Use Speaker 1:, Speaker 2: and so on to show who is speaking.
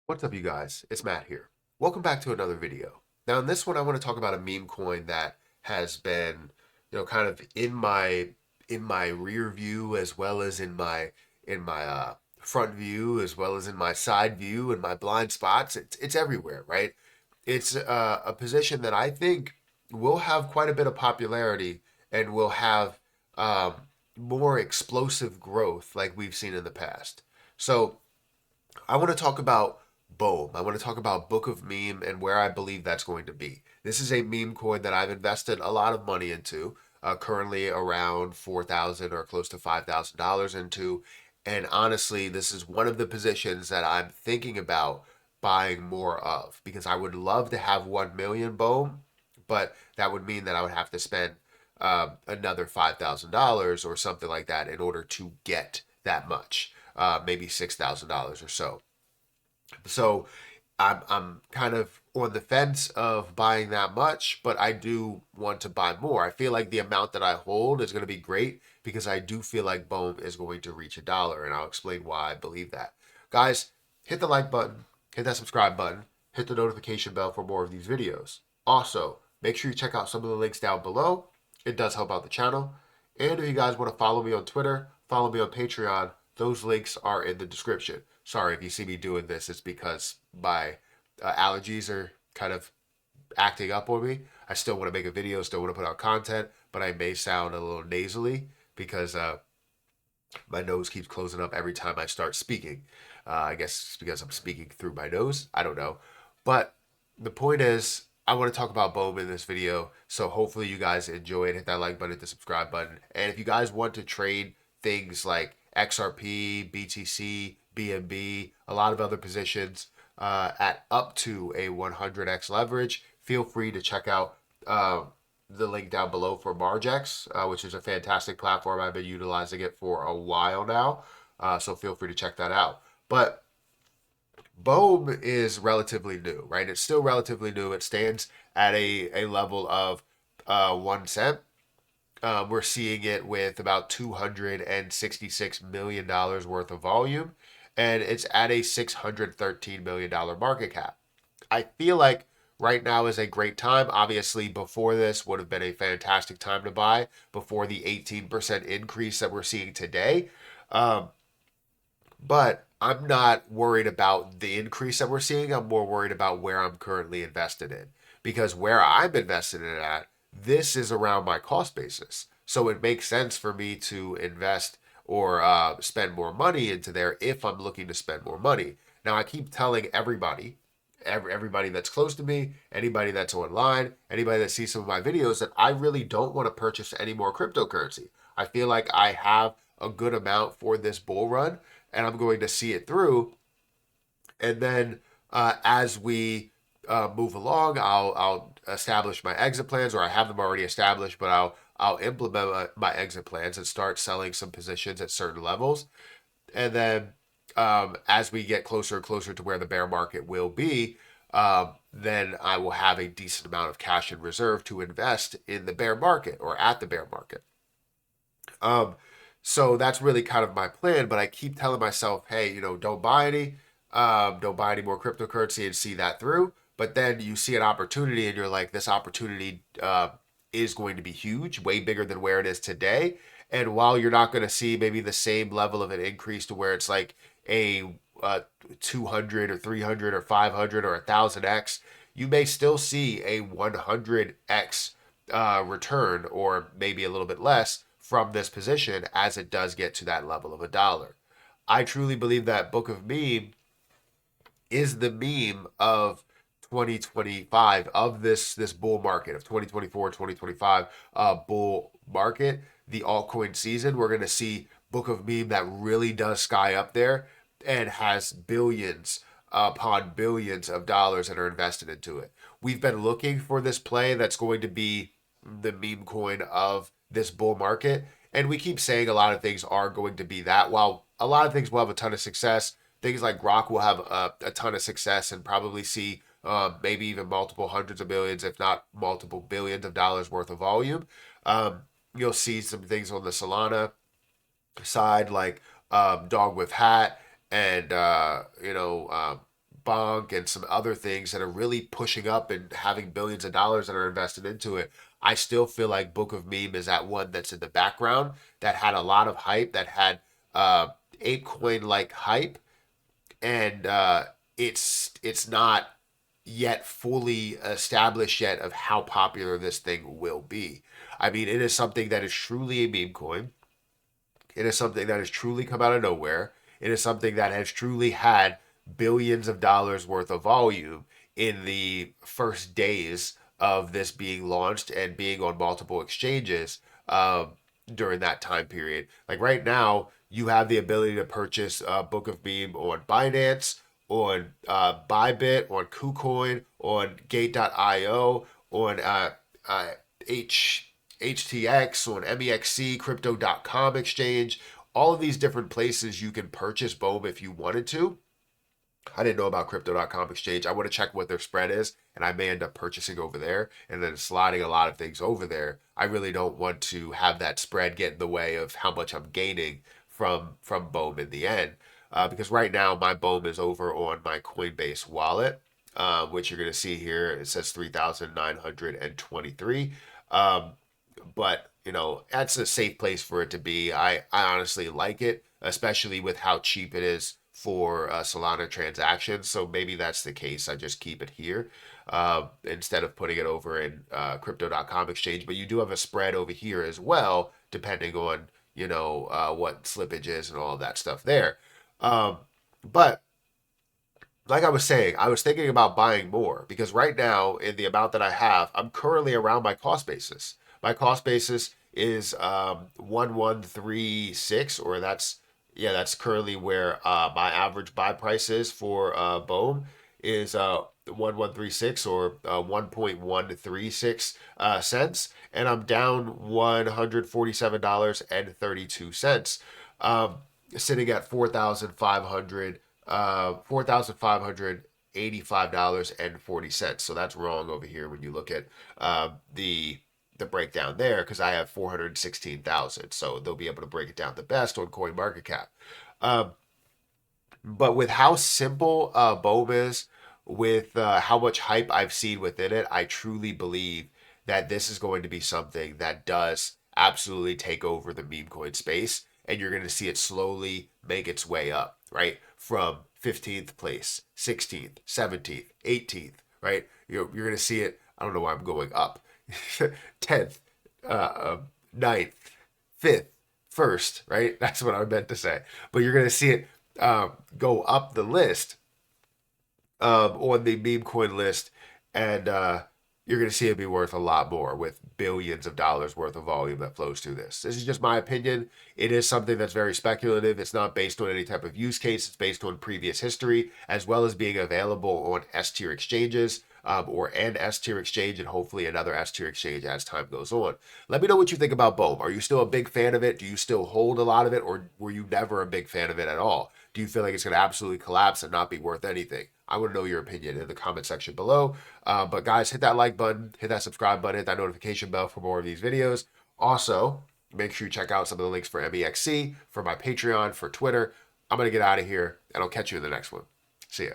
Speaker 1: What's up, you guys? It's Matt here. Welcome back to another video. Now, in this one, I want to talk about a meme coin that has been, kind of in my rear view as well as in my front view as well as in my side view and my blind spots. It's everywhere, right? It's a position that I think will have quite a bit of popularity and will have um, more explosive growth like we've seen in the past. So I want to talk about BOME. I want to talk about Book of Meme and where I believe that's going to be. This is a meme coin that I've invested a lot of money into, currently around 4,000 or close to $5,000 into. And honestly, this is one of the positions that I'm thinking about buying more of because I would love to have 1 million BOME, but that would mean that I would have to spend another $5,000 or something like that in order to get that much, maybe $6,000 or so. So I'm kind of on the fence of buying that much, but I do want to buy more. I feel like the amount that I hold is going to be great because I do feel like BOME is going to reach $1, and I'll explain why I believe that. Guys, hit the like button, hit that subscribe button, hit the notification bell for more of these videos. Also, make sure you check out some of the links down below. It does help out the channel. And if you guys want to follow me on Twitter, follow me on Patreon, those links are in the description. Sorry if you see me doing this, it's because my allergies are kind of acting up on me. I still want to make a video, still want to put out content, but I may sound a little nasally because my nose keeps closing up every time I start speaking. I guess it's because I'm speaking through my nose. I don't know. But the point is, I want to talk about BOME in this video. So hopefully you guys enjoy it. Hit that like button, hit the subscribe button. And if you guys want to trade things like XRP, BTC, BNB, a lot of other positions at up to a 100x leverage, feel free to check out the link down below for Margex, which is a fantastic platform. I've been utilizing it for a while now, so feel free to check that out. But BOME is relatively new, right? It's still relatively new. It stands at a level of 1 cent. We're seeing it with about $266 million worth of volume, and it's at a $613 million market cap. I feel like right now is a great time. Obviously, before this would have been a fantastic time to buy before the 18% increase that we're seeing today. Um, but I'm not worried about the increase that we're seeing. I'm more worried about where I'm currently invested in. Because where I'm invested in at, this is around my cost basis. So it makes sense for me to invest or spend more money into there if I'm looking to spend more money. Now, I keep telling everybody that's close to me, anybody that's online, anybody that sees some of my videos, that I really don't want to purchase any more cryptocurrency. I feel like I have a good amount for this bull run and I'm going to see it through. And then as we move along, I'll establish my exit plans, or I have them already established, but I'll implement my exit plans and start selling some positions at certain levels. And then as we get closer and closer to where the bear market will be, then I will have a decent amount of cash in reserve to invest in the bear market or at the bear market. Um, so that's really kind of my plan. But I keep telling myself, hey, don't buy any more cryptocurrency and see that through. But then you see an opportunity and you're like, this opportunity is going to be huge, way bigger than where it is today. And while you're not going to see maybe the same level of an increase to where it's like a 200 or 300 or 500 or 1,000x, you may still see a 100x return or maybe a little bit less from this position as it does get to that level of $1. I truly believe that Book of Meme is the meme of 2025, of this bull market of 2024 2025 bull market, the altcoin season. We're going to see Book of Meme that really does sky up there and has billions upon billions of dollars that are invested into it. We've been looking for this play that's going to be the meme coin of this bull market, and we keep saying a lot of things are going to be that. While a lot of things will have a ton of success, things like Grok will have a ton of success and probably see maybe even multiple hundreds of millions, if not multiple billions of dollars worth of volume. You'll see some things on the Solana side like Dog with Hat and Bonk and some other things that are really pushing up and having billions of dollars that are invested into it, I still feel like Book of Meme is that one that's in the background that had a lot of hype, that had ape coin like hype, and it's not yet fully established yet of how popular this thing will be. I mean, it is something that is truly a meme coin. It is something that has truly come out of nowhere. It is something that has truly had billions of dollars worth of volume in the first days of this being launched and being on multiple exchanges during that time period. Like right now, you have the ability to purchase Book of Meme on Binance, on Bybit, on KuCoin, on Gate.io, on uh, H HTX, on MEXC, Crypto.com exchange. All of these different places you can purchase BOME if you wanted to. I didn't know about Crypto.com exchange. I want to check what their spread is, and I may end up purchasing over there and then sliding a lot of things over there. I really don't want to have that spread get in the way of how much I'm gaining from BOME in the end. Because right now my BOME is over on my Coinbase wallet, which you're going to see here. It says 3,923. But that's a safe place for it to be. I honestly like it, especially with how cheap it is for Solana transactions. So maybe that's the case. I just keep it here instead of putting it over in Crypto.com exchange. But you do have a spread over here as well, depending on what slippage is and all of that stuff there. But like I was saying, I was thinking about buying more because right now, in the amount that I have, I'm currently around my cost basis. My cost basis is 1136, or that's currently where my average buy price is for BOME is 1136 or 1.136 cents, and I'm down $147.32. Sitting at 4,500 $4,585.40. So that's wrong over here when you look at the breakdown there, because I have 416,000. So they'll be able to break it down the best on CoinMarketCap. But with how simple BOME is, with how much hype I've seen within it, I truly believe that this is going to be something that does absolutely take over the meme coin space, and you're going to see it slowly make its way up, right? From 15th place, 16th, 17th, 18th, right? You're going to see it. I don't know why I'm going up. 10th, 9th, 5th, 1st, right? That's what I meant to say. But you're going to see it go up the list on the meme coin list, and you're going to see it be worth a lot more with billions of dollars worth of volume that flows through this. This is just my opinion. It is something that's very speculative. It's not based on any type of use case. It's based on previous history, as well as being available on S-tier exchanges, or an S-tier exchange, and hopefully another S-tier exchange as time goes on. Let me know what you think about BOME. Are you still a big fan of it? Do you still hold a lot of it, or were you never a big fan of it at all? Do you feel like it's going to absolutely collapse and not be worth anything? I want to know your opinion in the comment section below. But guys, hit that like button, hit that subscribe button, hit that notification bell for more of these videos. Also, make sure you check out some of the links for MEXC, for my Patreon, for Twitter. I'm going to get out of here, and I'll catch you in the next one. See ya.